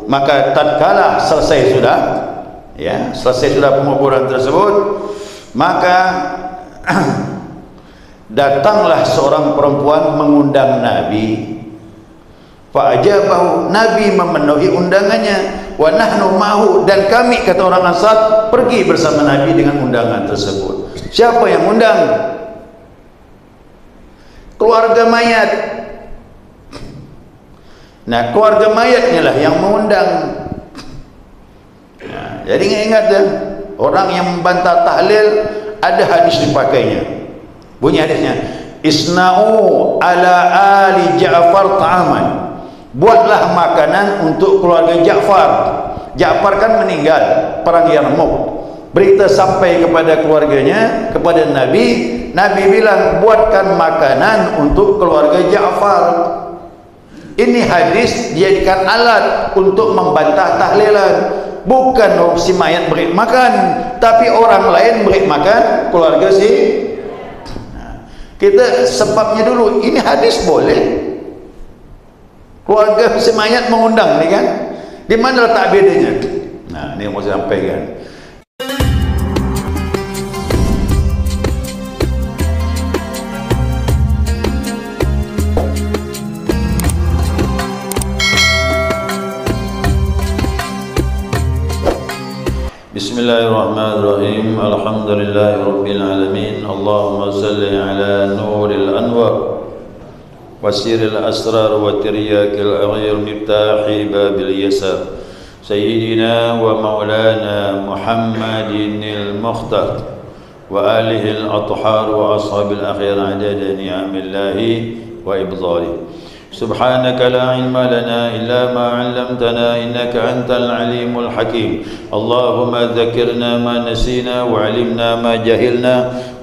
maka tatkala selesai sudah, ya, selesai sudah penguburan tersebut, maka datanglah seorang perempuan mengundang Nabi. Fa'ajabahu, Nabi memenuhi undangannya. Wa nahnu ma'hu, dan kami, kata orang Ansar, pergi bersama Nabi dengan undangan tersebut. Siapa yang undang? Keluarga mayat. Nah, keluarga mayatnya lah yang mengundang. Nah, jadi ingat ya, orang yang membantah tahlil ada hadis dipakainya. Bunyi hadisnya, isna'u ala ali Ja'far ta'aman. Buatlah makanan untuk keluarga Ja'far. Ja'far kan meninggal perang Yarmouk. Berita sampai kepada keluarganya, kepada Nabi. Nabi bilang, buatkan makanan untuk keluarga Ja'far. Ini hadis dijadikan alat untuk membantah tahlilan. Bukan si mayat beri makan, tapi orang lain beri makan keluarga si. Nah, kita sebabnya dulu, ini hadis boleh. Keluarga si mayat mengundang, nih kan? Di mana letak bedanya? Nah, ini yang mau saya sampaikan. Bismillahirrahmanirrahim. Alhamdulillahirabbil alamin. Allahumma salli ala nuril anwar wasiril asrar wa tiryakil aghir miftahi babil yasar sayyidina wa maulana Muhammadinil mukhtar wa alihi al-athhar wa ashabil akhir adada ni'amillahi wa ibdalih. سبحانك لا علم لنا إلا ما علمتنا إنك أنت العليم الحكيم. اللهم ذكرنا ما نسينا وعلمنا ما جهلنا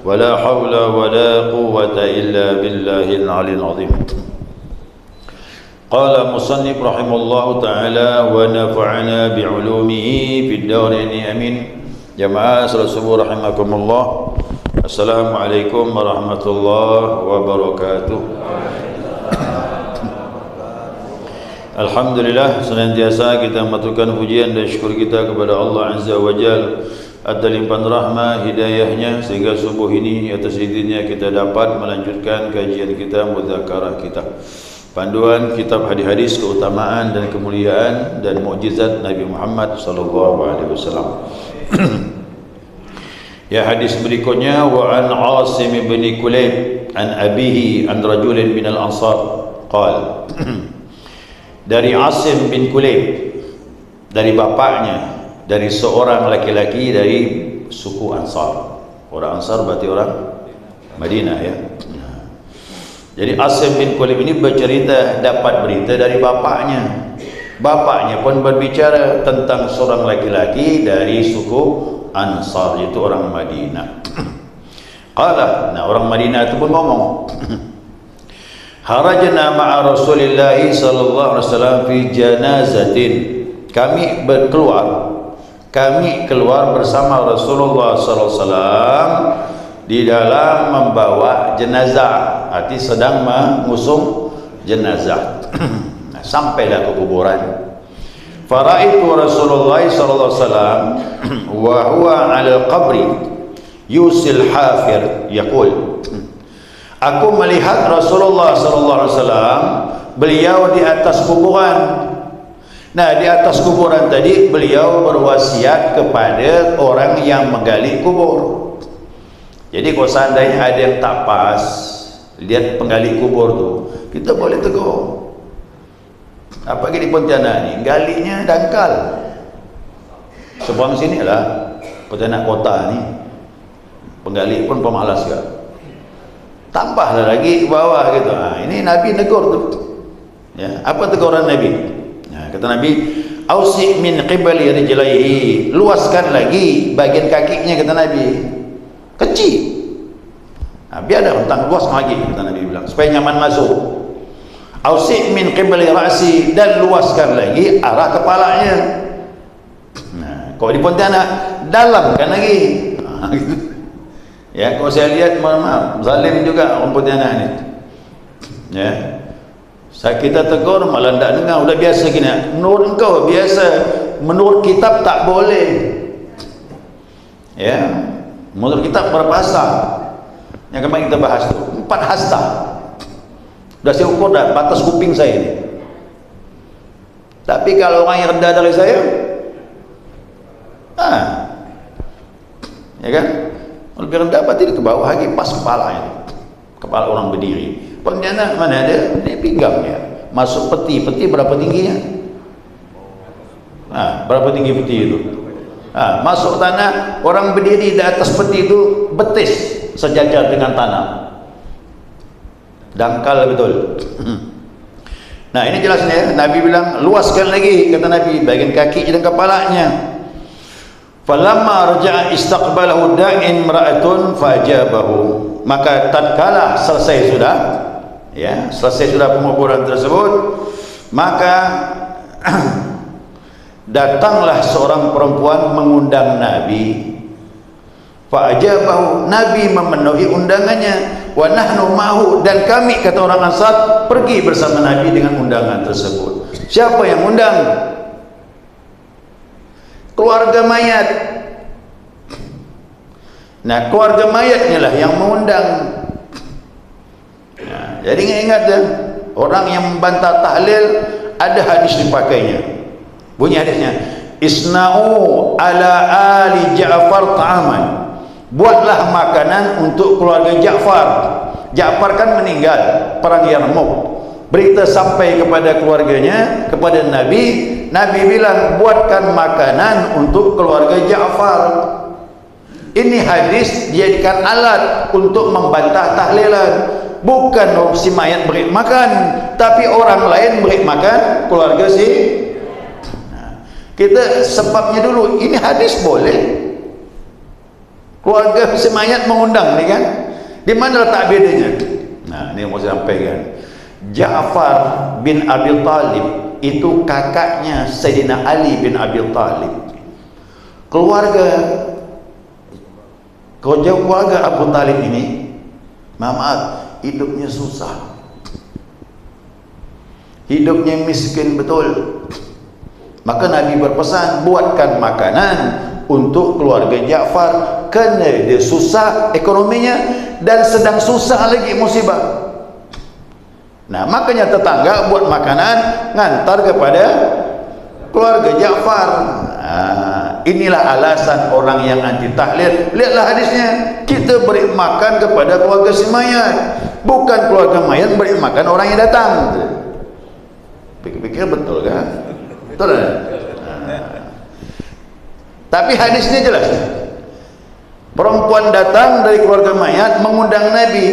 ولا حول ولا قوة إلا بالله العلي العظيم. قال مصنف رحمه الله تعالى ونفعنا بعلومه في الدارين آمين. جماعة صلاة الصبح رحمكم الله. السلام عليكم ورحمة الله وبركاته. Alhamdulillah, senantiasa kita maturkan pujian dan syukur kita kepada Allah Azza wa Jal atas limpahan rahmah hidayahnya sehingga subuh ini atas izinnya kita dapat melanjutkan kajian kita, mudzakarah kita, panduan kitab hadis-hadis keutamaan dan kemuliaan dan mukjizat Nabi Muhammad sallallahu alaihi wasallam. Ya, hadis berikutnya, wa an Asim bin Kulayb an abihi an rajulin min al-ansar qala. Dari Asim bin Kulayb, dari bapaknya, dari seorang laki-laki dari suku Ansar. Orang Ansar berarti orang Madinah, ya. Jadi Asim bin Kulayb ini bercerita, dapat berita dari bapaknya. Bapaknya pun berbicara tentang seorang laki-laki dari suku Ansar, yaitu orang Madinah. Qala, nah orang Madinah itu pun ngomong, harajna ma'a Rasulillah sallallahu alaihi wasallam fi janazatin. Kami keluar bersama Rasulullah sallallahu alaihi wasallam di dalam membawa jenazah, arti sedang mengusung jenazah. Sampailah ke kuburan. Faraitu Rasulullah sallallahu alaihi wasallam wa huwa 'ala al-qabri yusil hafir yaqul. Aku melihat Rasulullah sallallahu alaihi wasallam, beliau di atas kuburan. Nah, di atas kuburan tadi beliau berwasiat kepada orang yang menggali kubur. Jadi kalau seandainya ada yang tak pas, lihat penggali kubur tuh, kita boleh tegur. Apalagi di Pontianak ni, galinya dangkal. Seberang sini lah Pontianak kota ni, penggali pun pemalas juga. Tambahlah lagi ke bawah gitu. Nah, ini Nabi negur tu. Ya, apa teguran Nabi? Nah, kata Nabi, "Ausi min qibali rijlaihi." Luaskan lagi bagian kakinya, kata Nabi. Kecil. Nah, biar ada rentang luas lagi, kata Nabi bilang, supaya nyaman masuk. Ausi min qibali ra'si, dan luaskan lagi arah kepalanya. Nah, kalau di Pontianak dalamkan lagi. Nah, gitu. Ya, kalau saya lihat, maaf, zalim juga orang Pontianak ni. Ya, Kita tegur malah tak dengar. Udah biasa gini. Menurut engkau biasa, menurut kitab tak boleh. Ya, menurut kitab berapa hasta? Yang kemarin kita bahas tu 4 hasta. Dah saya ukur dah batas kuping saya ni. Tapi kalau orang yang rendah dari saya, ya kan, lebih rendah berarti ke bawah lagi, pas kepalanya, kepala orang berdiri. Penjana mana ada? Dia pinggangnya masuk peti berapa tingginya? Berapa tinggi peti itu? Masuk tanah, orang berdiri di atas peti itu betis sejajar dengan tanah. Dangkal betul. Nah, ini jelasnya. Nabi bilang, luaskan lagi, kata Nabi, bagian kaki dan kepalanya. Falamma raja'a istaqbalahu da'in imra'atun fajabahu. Maka tatkala selesai sudah penguburan tersebut, maka datanglah seorang perempuan mengundang Nabi. Fa'ajabahu, Nabi memenuhi undangannya. Wa nahnu ma'hu, dan kami, kata orang Ansar, pergi bersama Nabi dengan undangan tersebut. Siapa yang undang? Keluarga mayat. Nah, keluarga mayatnya lah yang mengundang. Nah, jadi ingat ya, orang yang membantah tahlil ada hadis dipakainya. Bunyi hadisnya, isna'u ala ali Ja'far ta'aman. Buatlah makanan untuk keluarga Ja'far. Ja'far kan meninggal perang Yarmouk. Berita sampai kepada keluarganya, kepada Nabi. Nabi bilang, buatkan makanan untuk keluarga Ja'far. Ini hadis dijadikan alat untuk membantah tahlilan. Bukan si mayat beri makan, tapi orang lain beri makan keluarga si. Kita sebabnya dulu, ini hadis boleh. Keluarga si mayat mengundang ni kan, di mana letak bedanya? Nah, ini yang mau saya sampaikan. Ja'far bin Abi Talib itu kakaknya Sayyidina Ali bin Abi Talib. Keluarga Abu Talib ini, maaf, hidupnya susah, hidupnya miskin betul. Maka Nabi berpesan, buatkan makanan untuk keluarga Ja'far, kerana dia susah ekonominya dan sedang susah lagi musibah. Nah, makanya tetangga buat makanan ngantar kepada keluarga Ja'far. Inilah alasan orang yang anti tahlil. Lihatlah hadisnya, kita beri makan kepada keluarga si mayat, bukan keluarga mayat beri makan orang yang datang. Pikir-pikir betul kan? Betul kan? Tapi hadisnya jelas. Perempuan datang dari keluarga mayat mengundang Nabi.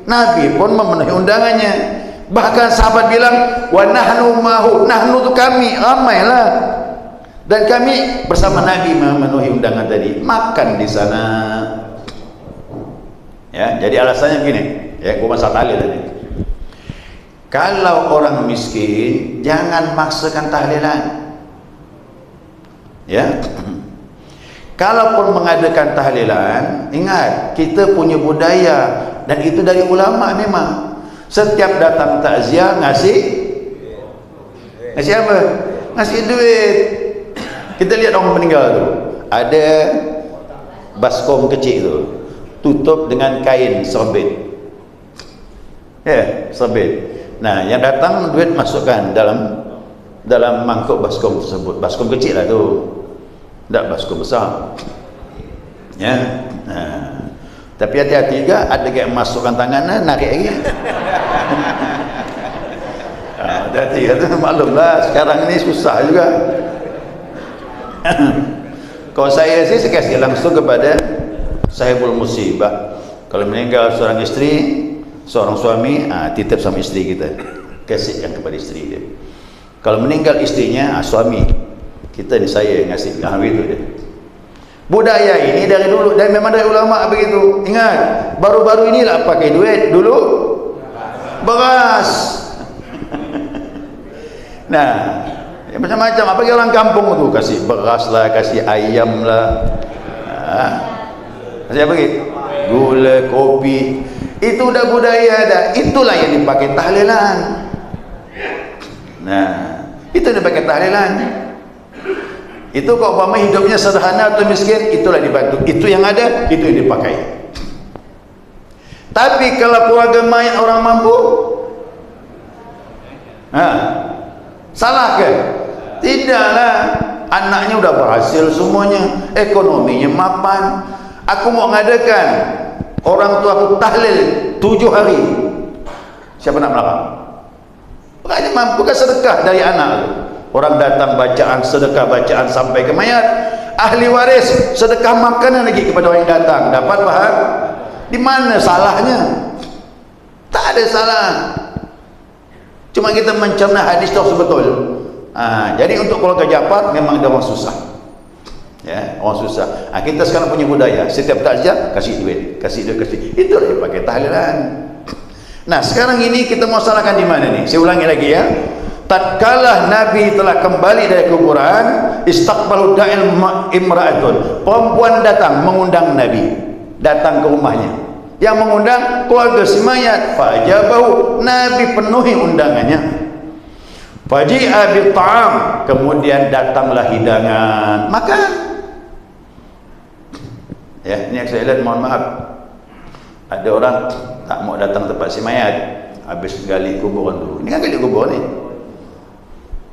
Nabi pun memenuhi undangannya. Bahkan sahabat bilang, wa nahnu mahu, nahnu itu kami, ramailah. Dan kami bersama Nabi memenuhi undangan tadi, makan di sana. Ya, jadi alasannya begini, ya, gua masa tahlil tadi. Kalau orang miskin, jangan maksakan tahlilan. Ya. Kalaupun mengadakan tahlilan, ingat, kita punya budaya, dan itu dari ulama memang. Setiap datang takziah ngasih apa? Ngasih duit. Kita lihat orang meninggal tu, ada baskom kecil tu, tutup dengan kain serbet. Ya, serbet. Nah, yang datang duit masukkan dalam mangkuk baskom tersebut. Baskom kecil lah tu, tak baskom besar. Ya. Nah, tapi hati-hati juga, ada yang masukkan tangannya narik lagi. Hati-hati tu, maklumlah sekarang ini susah juga. Kalau saya sih, saya kasih langsung kepada sahibul musibah. Kalau meninggal seorang istri, seorang suami, titip sama istri kita, kasihkan kepada istri dia. Kalau meninggal istrinya, suami kita ni, saya ngasih itu dia. Budaya ini dari dulu, dan memang dari ulama begitu. Ingat, baru-baru inilah pakai duit, dulu beras. Nah, ya macam-macam. Apa orang kampung tu, kasih beras lah, kasih ayam lah, kasih apa lagi, gula, kopi. Itu dah budaya dah. Itulah yang dipakai tahlilan. Nah, itu dia pakai tahlilan. Itu kalau umpama hidupnya sederhana atau miskin, itulah dibantu. Itu yang ada, itu yang dipakai. Tapi kalau keluarga mayat orang mampu, salah ke? Tidaklah. Anaknya udah berhasil semuanya, ekonominya mapan. Aku mau ngadakan orang tua aku tahlil 7 hari. Siapa nak melarang? Makanya mampu kan sedekah dari anak. Orang datang bacaan, sedekah bacaan sampai ke mayat. Ahli waris sedekah makanan lagi kepada orang yang datang. Dapat faham? Di mana salahnya? Tak ada salah. Cuma kita mencerna hadis tersebut betul. Jadi untuk keluarga Jafar memang dia orang susah. Ya, orang susah. Kita sekarang punya budaya, setiap takziah kasih duit, kasih duit, kasih. Itulah yang pakai tahlilan. Nah, sekarang ini kita mau salahkan di mana nih? Saya ulangi lagi ya. Tatkala Nabi telah kembali dari kuburan, istaqbalu da'il imra'atun. Perempuan datang mengundang Nabi, datang ke rumahnya. Yang mengundang keluarga si mayat. Fa'ajabahu, Nabi penuhi undangannya. Faji'a bil ta'am, kemudian datanglah hidangan, makan. Ya, ini yang saya lihat, mohon maaf. Ada orang tak mau datang tempat si mayat, habis gali kuburan dulu. Ini kan gali kubur ni.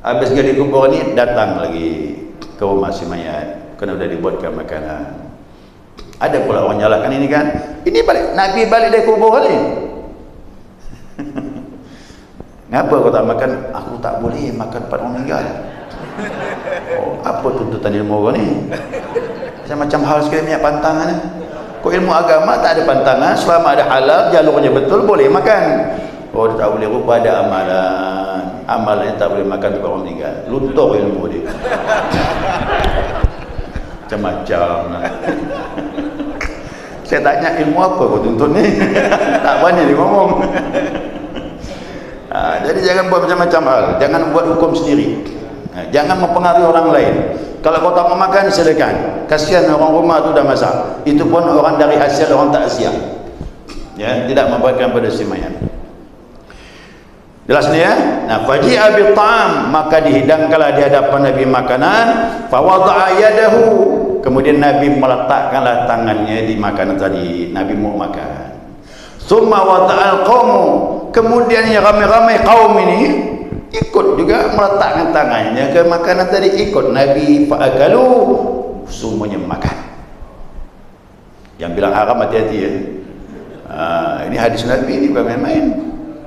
Habis gali kubur ni datang lagi ke rumah si mayat, kena udah dibuatkan makanan. Ada pula orang nyalahkan ini kan. Ini balik Nabi balik dari kubur ni. Ngapa kau tak makan? Aku tak boleh makan pada orang meninggal. Oh, apa tuntutan ilmu orang ni? Macam hal sekali minyak pantangan ni. Kau ilmu agama tak ada pantangan, selama ada halal, jalurnya betul, boleh makan. Oh, dia tak boleh, rupa ada amalan. Amalannya tak boleh makan tempat orang meninggal. Luntur ilmu dia. Macam-macam. Saya tanya, ilmu apa kau tuntut ni? Tak banyak dia ngomong. Jadi jangan buat macam-macam hal. Jangan buat hukum sendiri. Jangan mempengaruhi orang lain. Kalau kau tak mau makan, silakan. Kasihan orang rumah tu dah masak. Itu pun orang dari hasil orang takziah. Ya, tidak memberikan pada si mayat. Jelas ni ya? Nah, faji'a bil ta'am, maka dihidangkanlah di hadapan Nabi makanan, fa wada'a yadahu, kemudian Nabi meletakkanlah tangannya di makanan tadi. Nabi mau makan. Summa wada'al qaumu, kemudian yang ramai-ramai kaum ini ikut juga meletakkan tangannya ke makanan tadi, ikut Nabi, fa'akalu, semuanya makan. Yang bilang haram hati-hati ya. Ini hadis Nabi ini bukan main-main.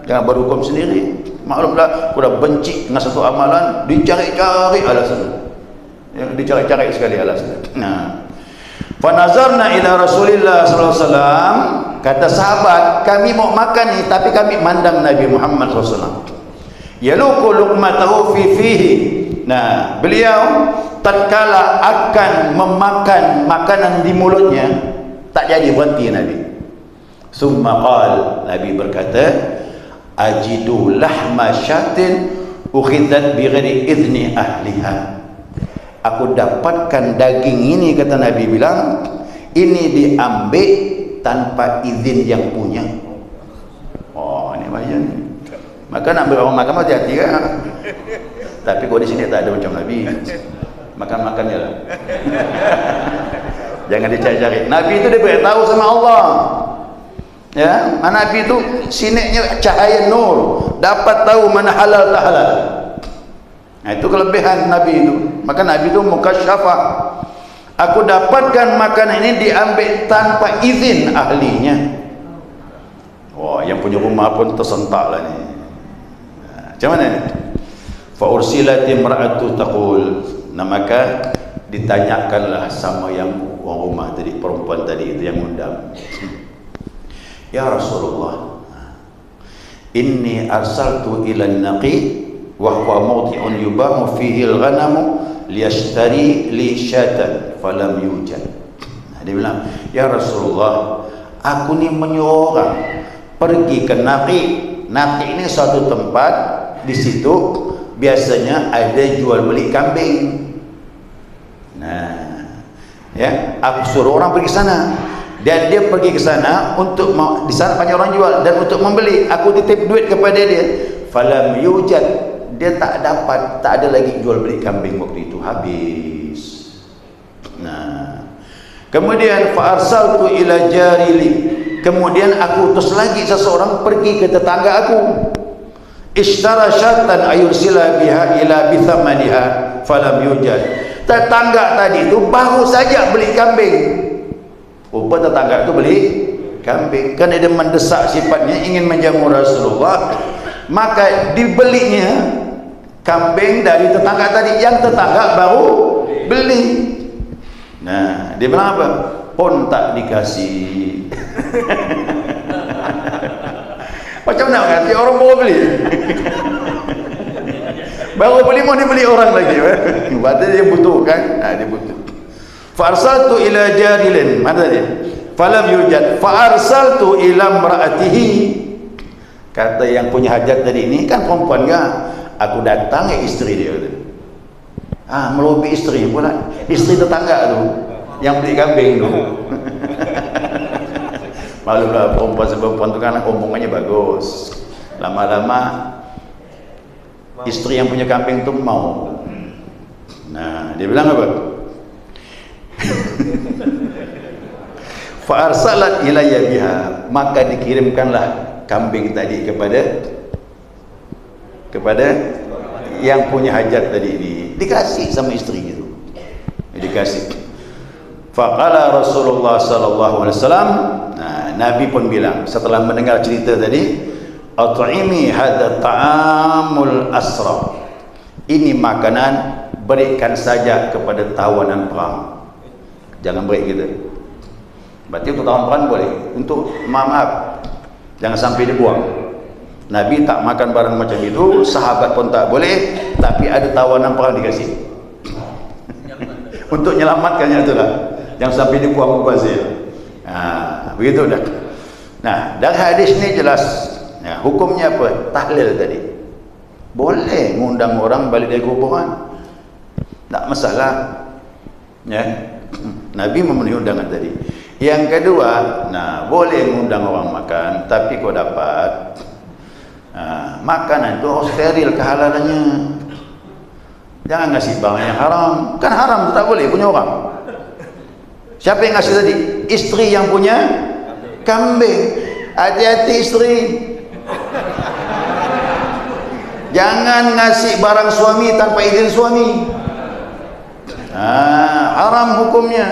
Jangan berhukum sendiri. Maklumlah, aku dah benci dengan satu amalan, dicari-cari alasan. Yang dicari-cari sekali alasan. Nah, fa nazarna ila Rasulillah sallallahu alaihi wasallam, kata sahabat, kami mau makan ni tapi kami mandang Nabi Muhammad sallallahu alaihi wasallam. Yaluqu luqmatahu fi fihi. Nah, beliau tatkala akan memakan makanan di mulutnya, tak jadi berhenti Nabi. Summa qal, Nabi berkata, ajidu lahma syatin ukhidat bighairi idzni ahliha. Aku dapatkan daging ini, kata Nabi bilang, ini diambil tanpa izin yang punya. Oh, ini bahaya ni. Maka nak ambil orang makan hati-hati kan. Tapi kau di sini tak ada macam Nabi. Makan-makan je lah. Jangan dicari-cari. Nabi itu dia beritahu sama Allah. Ya, Nabi itu sineknya cahaya nur, dapat tahu mana halal tak halal. Nah, itu kelebihan Nabi itu. Maka Nabi itu mukasyafah. Aku dapatkan makanan ini diambil tanpa izin ahlinya. Wah, yang punya rumah pun tersentak lah ni. Macam mana ni? Fa ursilat imra'atu taqul. Nah, maka ditanyakanlah sama yang orang rumah tadi, perempuan tadi itu yang undang. Ya Rasulullah, inni arsaltu ila an-naqi wa huwa mawdi'un yubamu fihi al-ghanamu liyashtari li syatan falam yujad. Dia bilang, ya Rasulullah, aku ni menyuruh orang pergi ke Naqi. Naqi ini suatu tempat, di situ biasanya ada jual beli kambing. Nah, ya, aku suruh orang pergi sana. Dan dia pergi ke sana untuk di sana banyak orang jual dan untuk membeli. Aku titip duit kepada dia. Falam yujad, dia tak ada lagi jual beli kambing waktu itu, habis. Nah, kemudian fa arsaltu ila jarili, kemudian aku utus lagi seseorang pergi ke tetangga aku, ishtara syatan ayursila biha ila bithamaniha falam yujad. Tetangga tadi itu baru saja beli kambing. Rupa tetangga itu beli kambing, kan dia mendesak sifatnya ingin menjamu Rasulullah, maka dibelinya kambing dari tetangga tadi yang tetangga baru beli. Nah, dia bilang apa? Pun tak dikasih. Macam mana kan? Dia orang baru beli. Baru beli mau dibeli orang lagi. Berarti dia butuh kan? Nah, dia butuh. Farsaltu ila jarilin. Mana dia? Falam yujad. Farsaltu ila imraatihi. Kata yang punya hajat tadi ini kan perempuan kan? Aku datang istri dia. Melobi istri pula. Istri tetangga tu yang beli kambing tu. Maklumlah perempuan tu kan omongannya bagus. Lama-lama istri yang punya kambing tu mau. Nah, dia bilang apa? Fa arsalat ilayya biha, maka dikirimkanlah kambing tadi kepada yang punya hajat tadi ini, dikasih sama istrinya itu, dikasih. Faqala Rasulullah sallallahu alaihi wasallam, nah, Nabi pun bilang setelah mendengar cerita tadi, at'imi hadza ta'amul asra, ini makanan, berikan saja kepada tawanan perang, jangan beri kita. Berarti untuk tawanan perang boleh, untuk maaf jangan sampai dibuang. Nabi tak makan barang macam itu, sahabat pun tak boleh, tapi ada tawanan perang dikasih untuk menyelamatkannya itulah, jangan sampai dibuang mubazir. Begitu dah. Nah, dari hadis ni jelas ya, hukumnya apa? Tahlil tadi boleh ngundang orang balik dari kuburan, tak masalah ya. Nabi memenuhi undangan tadi. Yang kedua, nah, boleh ngundang orang makan, tapi kau dapat makanan itu harus steril kehalalannya. Jangan ngasih barang yang haram, kan haram itu tak boleh punya orang. Siapa yang ngasih tadi? Istri yang punya kambing. Hati-hati istri, jangan ngasih barang suami tanpa izin suami. Haram hukumnya.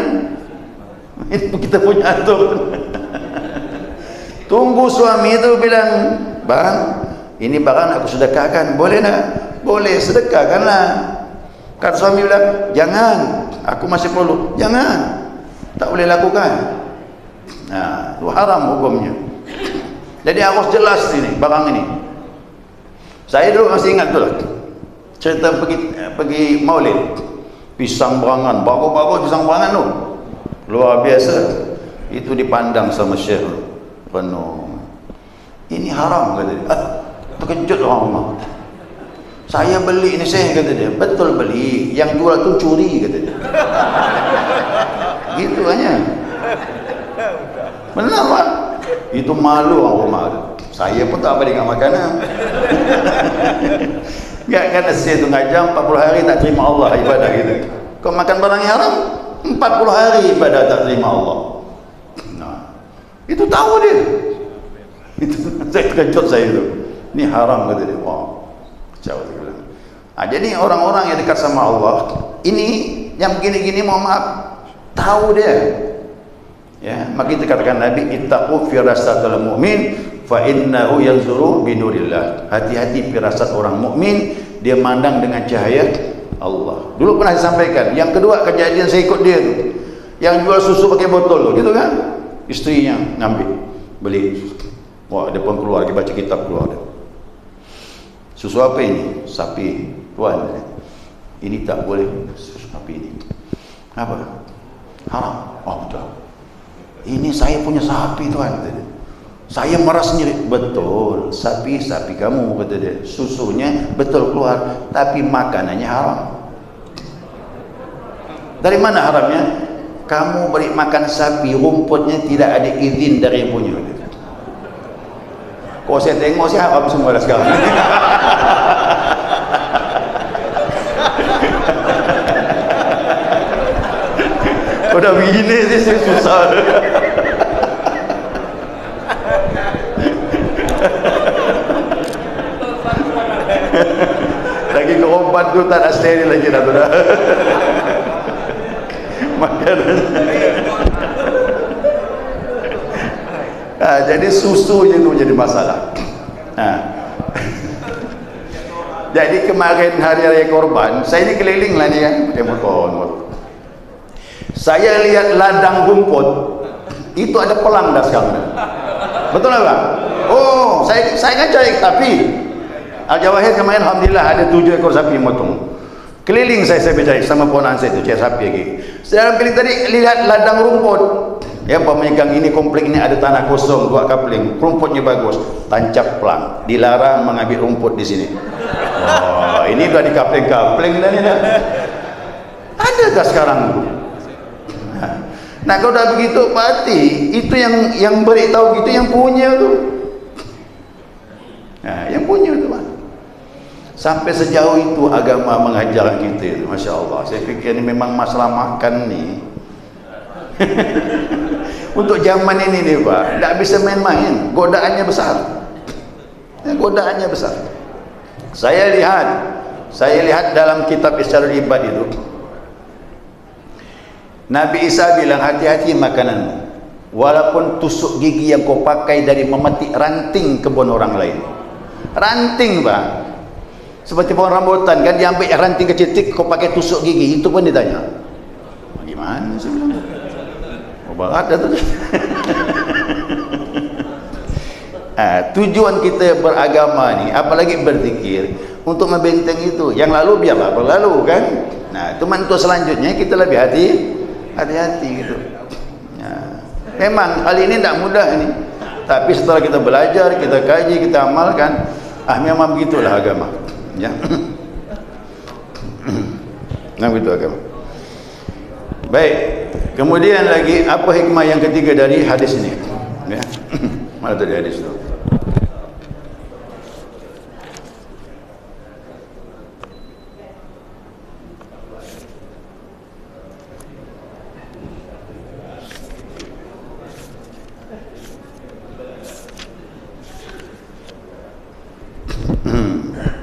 Itu kita punya atur. Tunggu suami itu bilang, bang, ini barang aku sedekahkan, boleh nak? Boleh, sedekahkanlah. Kata suami bilang, jangan, aku masih perlu. Jangan, tak boleh lakukan. Nah, itu haram hukumnya. Jadi harus jelas ini barang ini. Saya dulu masih ingat tu lah, cerita pergi maulid, pisang berangan, bagus-bagus pisang berangan tu, luar biasa. Itu dipandang sama Syekh penuh. Ini haram kata dia. Terkejut orang rumah. Saya beli ini Syekh kata dia. Betul beli, yang jual tu curi kata dia. Gitu hanya. Benar Pak? Itu malu orang rumah. Saya pun tak balik dengan makanan. Enggak, kata Syekh tu ngajam 40 hari tak terima Allah ibadah gitu. Kau makan barang yang haram 40 hari ibadah tak terima Allah. Nah, itu tahu dia. Itu saya terkejut saya itu. Ini haram kata dia. Wow. Kacau dia bilang. Jadi orang-orang yang dekat sama Allah ini yang begini-gini, mohon maaf, tahu dia. Ya, maka kita katakan Nabi, ittaqu firasatal mu'min fa innahu yanzuru binurillah. Hati-hati firasat orang mukmin, dia mandang dengan cahaya Allah. Dulu pernah disampaikan. Yang kedua kejadian saya ikut dia tu, yang jual susu pakai botol tu, gitu kan? Istrinya ngambil, beli. Wah, dia pun keluar, dia baca kitab keluar dia. Susu apa ini? Sapi. Tuan, ini tak boleh susu sapi ini. Apa? Haram. Oh, betul. Ini saya punya sapi tuan, kata dia. Saya meras sendiri. Betul, sapi kamu, kata dia. Susunya betul keluar, tapi makanannya haram. Dari mana haramnya? Kamu beri makan sapi, rumputnya tidak ada izin dari yang punya. Kalau saya tengok, saya haram semua dah sekarang. Udah begini sih susah. Lagi ke obat tu tak nak steril lagi dah tu dah. Makanan. Jadi susu je tu jadi masalah. Jadi kemarin hari raya korban, saya ni keliling lah ni kan, saya lihat ladang rumput itu ada pelang dah sekarang. Betul tak bang? Oh, saya kan cari sapi. Al-Jawahir kemarin alhamdulillah ada 7 ekor sapi motong. Keliling saya cari sama ponan saya tu cari sapi lagi. Sedang keliling tadi lihat ladang rumput. Ya, pemegang ini komplek ini ada tanah kosong, 2 kapling, rumputnya bagus, tancap pelang, dilarang mengambil rumput di sini. Oh, ini udah di kapling-kapling dah ni dah. Ada tak sekarang tu? Nah, kalau dah begitu berarti itu yang beritahu gitu yang punya tu. Nah, yang punya tu kan. Sampai sejauh itu agama mengajar kita tu, Masya Allah. Saya fikir ni memang masalah makan ni. Untuk zaman ini nih Pak, tak bisa main-main, godaannya besar. Godaannya besar. Saya lihat dalam kitab Isyarul Ibad itu, Nabi Isa bilang hati-hati makananmu, walaupun tusuk gigi yang kau pakai dari memetik ranting kebun orang lain. Ranting Pak, seperti pohon rambutan kan, diambil ranting kecil, kau pakai tusuk gigi, itu pun ditanya. Gimana sih bilang? Berat dah tu. Tujuan kita beragama ni, apalagi berzikir, untuk membenteng itu. Yang lalu biarlah berlalu kan. Nah, itu untuk selanjutnya kita lebih hati-hati gitu. Memang hal ini tak mudah ini. Tapi setelah kita belajar, kita kaji, kita amalkan, memang begitulah agama. Ya. Nah, begitu agama. Baik. Kemudian lagi apa hikmah yang ketiga dari hadis ini? Ya. Mana tadi hadis itu?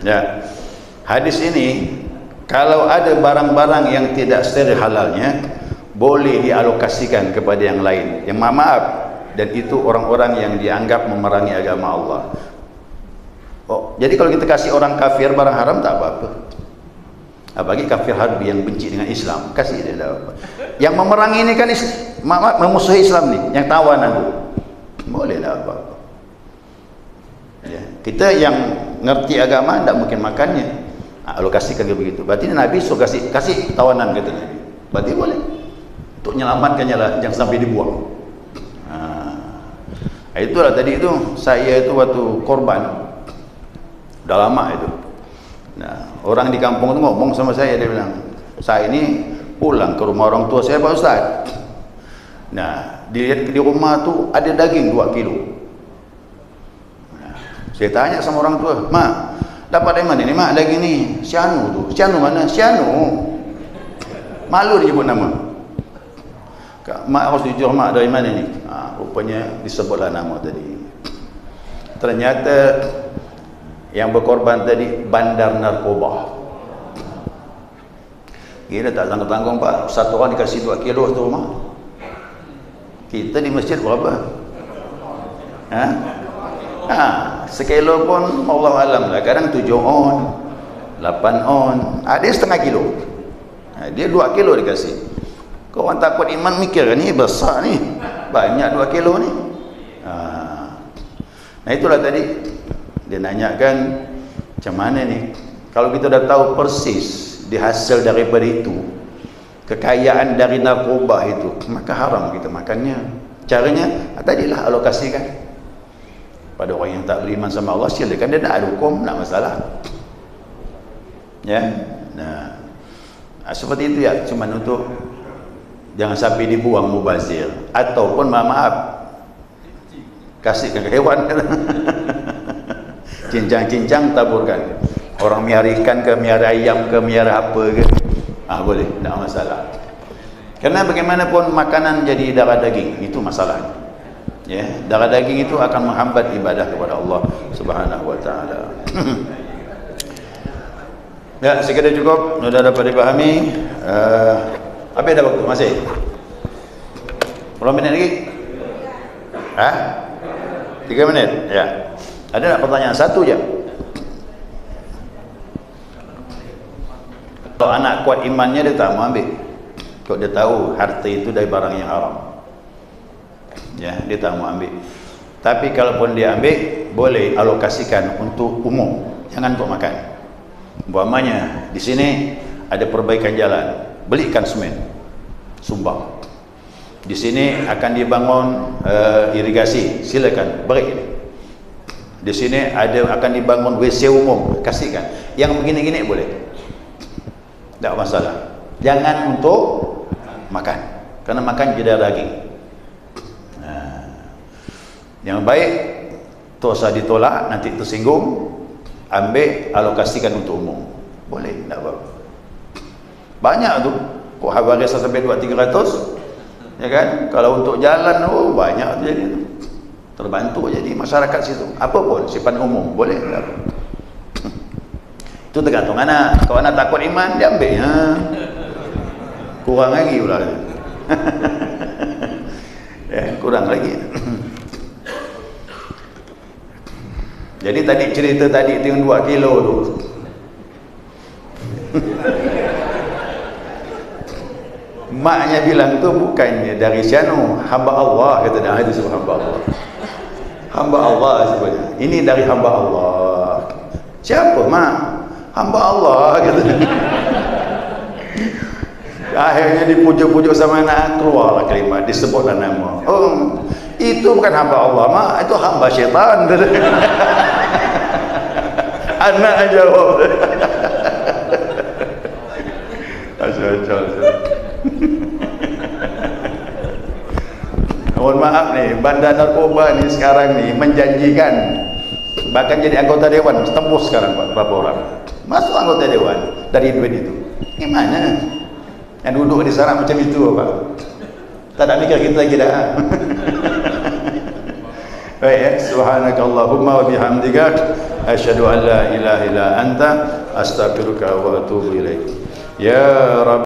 Ya. Hadis ini kalau ada barang-barang yang tidak steril halalnya, boleh dialokasikan kepada yang lain, yang maaf, dan itu orang-orang yang dianggap memerangi agama Allah. Oh, jadi kalau kita kasih orang kafir barang haram tak apa-apa. Bagi kafir harbi yang benci dengan Islam, kasih dia tak apa. Yang memerangi ini kan memusuhi Islam nih, yang tawanan itu, boleh tak apa-apa. Ya, kita yang ngerti agama tidak mungkin makannya, alokasikan ke begitu. Berarti Nabi suruh kasih tawanan kata Nabi. Berarti boleh. Untuk menyelamatkannya lah, jangan sampai dibuang. Itulah tadi itu, saya itu waktu korban, udah lama itu. Nah, orang di kampung itu ngomong sama saya, dia bilang, saya ini pulang ke rumah orang tua saya Pak Ustaz. Nah, dilihat di rumah tu ada daging 2 kilo. Nah, saya tanya sama orang tua, Mak, dapat dari mana ni Mak daging ni? Sianu tu. Sianu mana? Sianu. Malu dia sebut nama. Mak harus jujur, Mak dari mana ni? Rupanya disebutlah nama tadi. Ternyata yang berkorban tadi bandar narkoba. Gila tak tanggung-tanggung Pak, satu orang dikasih 2 kilo satu rumah. Kita di masjid berapa? Sekilo pun Allah alam lah, kadang 7 on, 8 on, ada setengah kilo. Dia 2 kilo dikasih. Kau orang takut iman mikir kan, ni besar ni, banyak 2 kilo ni. Nah itulah tadi dia nanyakan macam mana ni, kalau kita dah tahu persis dihasil daripada itu, kekayaan dari narkoba itu, maka haram kita makannya. Caranya tadilah alokasikan pada orang yang tak beriman sama Allah, silakan, dia nak ada hukum, nak masalah ya. Nah, seperti itu ya, cuma untuk jangan sampai dibuang mubazir, ataupun maaf kasihkan ke hewan. Cincang-cincang taburkan, orang miara ikan ke, miara ayam ke, miara apa ke, boleh, tak masalah. Karena bagaimanapun makanan jadi darah daging, itu masalahnya. Ya, darah daging itu akan menghambat ibadah kepada Allah Subhanahu wa taala. Ya, sekadar cukup, sudah dapat dipahami. Apa ada waktu masih? Berapa minit lagi? 3 menit. Ya. Ada tak pertanyaan? Satu je. Kalau anak kuat imannya, dia tak mau ambil. Kalau dia tahu harta itu dari barang yang haram, ya, dia tak mau ambil. Tapi kalaupun dia ambil, boleh alokasikan untuk umum, jangan untuk makan. Umpamanya di sini ada perbaikan jalan, belikan semen, sumbang. Di sini akan dibangun irigasi, silakan beri. Di sini akan dibangun WC umum, kasihkan. Yang begini-gini boleh, tak masalah. Jangan untuk makan, karena makan jadi daging. Yang baik tak usah ditolak, nanti tersinggung, ambil alokasikan untuk umum, boleh, tak apa. Banyak tu, kok habis sampai 200-300, ya kan? Kalau untuk jalan, banyak tu jadi tu. Terbantu jadi masyarakat situ. Apapun sifat umum boleh, tak apa. Itu tergantung anak. Kalau anak takut iman, dia ambil. Kurang lagi pula. Ya, kurang lagi. Jadi tadi cerita tadi itu 2 kilo tu. Maknya bilang tu bukannya dari sianu, hamba Allah kata dia, itu sebab hamba Allah. Hamba Allah sebenarnya. Ini dari hamba Allah. Siapa mak? Hamba Allah kata dia. Akhirnya dipujuk-pujuk sama anak, keluarlah kalimat, disebutlah nama. Oh, itu bukan hamba Allah, mak, itu hamba syaitan. Anak jawab. Asal-asal. Mohon maaf nih, bandar narkoba ni sekarang ni menjanjikan bahkan jadi anggota dewan, tembus sekarang berapa orang masuk anggota dewan dari duit itu. Gimana? Yang duduk di sana macam itu apa? Tak ada mikir kita lagi dah. Baik, subhanakallahumma wa bihamdika asyhadu an la ilaha illa anta astaghfiruka wa atubu ilaik. Ya Rabb.